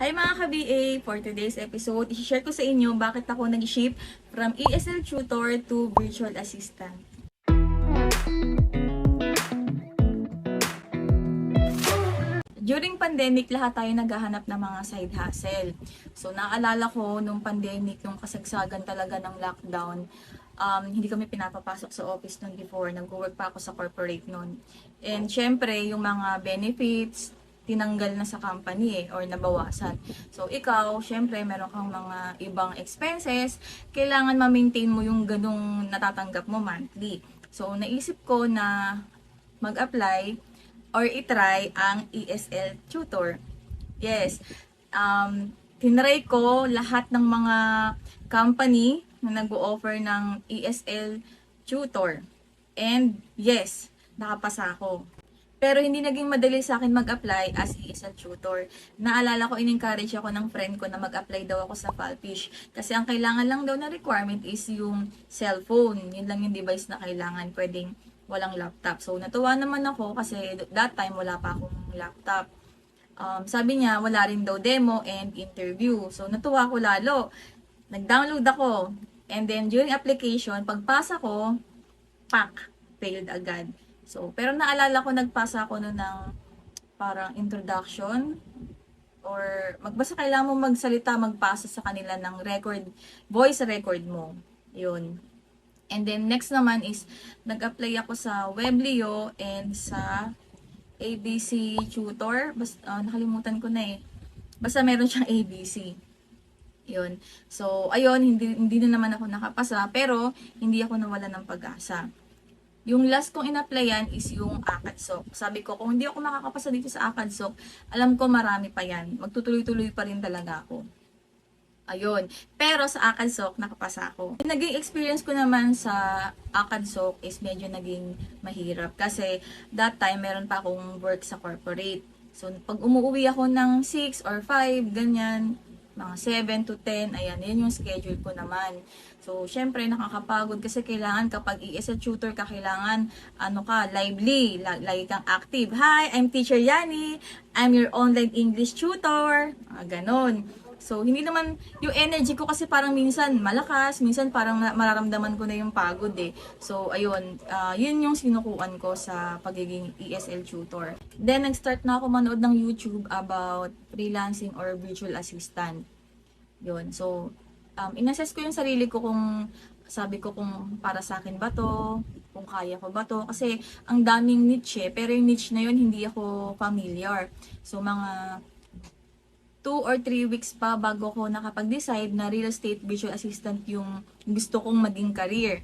Hi mga ka-BA! For today's episode, i-share ko sa inyo bakit ako nag-shift from ESL tutor to virtual assistant. During pandemic, lahat tayo naghahanap ng mga side hustle. So, naalala ko nung pandemic, nung kasagsagan talaga ng lockdown, hindi kami pinapapasok sa office nun before. Nag-work pa ako sa corporate nun. And syempre, yung mga benefits, tinanggal na sa company or nabawasan. So, ikaw, syempre, meron kang mga ibang expenses, kailangan ma-maintain mo yung ganong natatanggap mo monthly. So, naisip ko na mag-apply or itry ang ESL tutor. Yes, tinry ko lahat ng mga company na nag-o-offer ng ESL tutor. And yes, nakapasa ako. Pero hindi naging madali sa akin mag-apply as ESL tutor. Naalala ko, in-encourage ako ng friend ko na mag-apply daw ako sa Falfish. Kasi ang kailangan lang daw na requirement is yung cellphone. Yun lang yung device na kailangan. Pwedeng walang laptop. So, natuwa naman ako kasi that time wala pa akong laptop. Sabi niya, wala rin daw demo and interview. So, natuwa ako lalo. Nag-download ako. And then, during application, pagpasa ko, failed agad. So, pero naalala ko, nagpasa ako noon ng parang introduction or magbasa kailangan mo magsalita, magpasa sa kanila ng record, voice record mo. Yun. And then, next naman is, nag-apply ako sa Weblio and sa ABC Tutor. Nakalimutan ko na eh. Basta meron siyang ABC. Yun. So, ayun, hindi na naman ako nakapasa, pero hindi ako nawala ng pag-asa. Yung last kong in-applyan is yung ACADSOC. Sabi ko, kung hindi ako makakapasa dito sa ACADSOC, alam ko marami pa yan. Magtutuloy-tuloy pa rin talaga ako. Ayun. Pero sa ACADSOC, nakapasa ako. Yung naging experience ko naman sa ACADSOC is medyo naging mahirap. Kasi that time, meron pa akong work sa corporate. So, pag umuwi ako ng 6 or 5, ganyan, mga 7 to 10, ayan, yan yung schedule ko naman. So, syempre, nakakapagod kasi kailangan kapag ESL tutor ka, kailangan, lively, lagi kang active. Hi, I'm Teacher Yani. I'm your online English tutor. Ganon. So, hindi naman, yung energy ko kasi parang minsan malakas, minsan parang mararamdaman ko na yung pagod eh. So, ayun, yun yung sinukuan ko sa pagiging ESL tutor. Then, nag-start na ako manood ng YouTube about freelancing or virtual assistant. Yun, so, inassess ko yung sarili ko kung, sabi ko kung para sa akin ba to, kung kaya ko ba to. Kasi, ang daming niche pero yung niche na yun hindi ako familiar. So, mga 2 or 3 weeks pa bago ko nakapag-decide na real estate virtual assistant yung gusto kong maging career.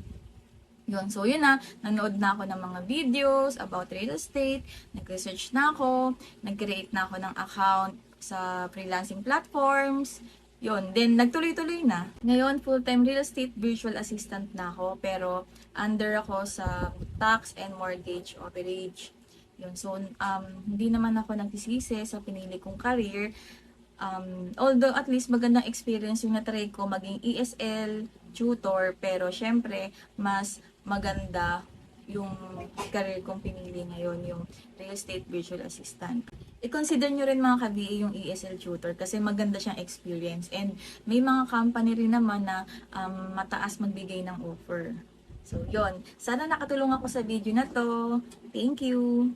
Yun. So, yun na. Nanood na ako ng mga videos about real estate. Nag-research na ako. Nag-create na ako ng account sa freelancing platforms. Yun. Then, nagtuloy-tuloy na. Ngayon, full-time real estate virtual assistant na ako. Pero, under ako sa tax and mortgage overage. Yun. So, hindi naman ako nagsisisi sa pinili kong career. Although at least magandang experience yung na-try ko maging ESL tutor, pero syempre mas maganda yung career kong pinili ngayon, yung real estate virtual assistant. I-consider nyo rin mga ka-VA yung ESL tutor kasi maganda siyang experience and may mga company rin naman na mataas magbigay ng offer. So, yon. Sana nakatulong ako sa video na to. Thank you!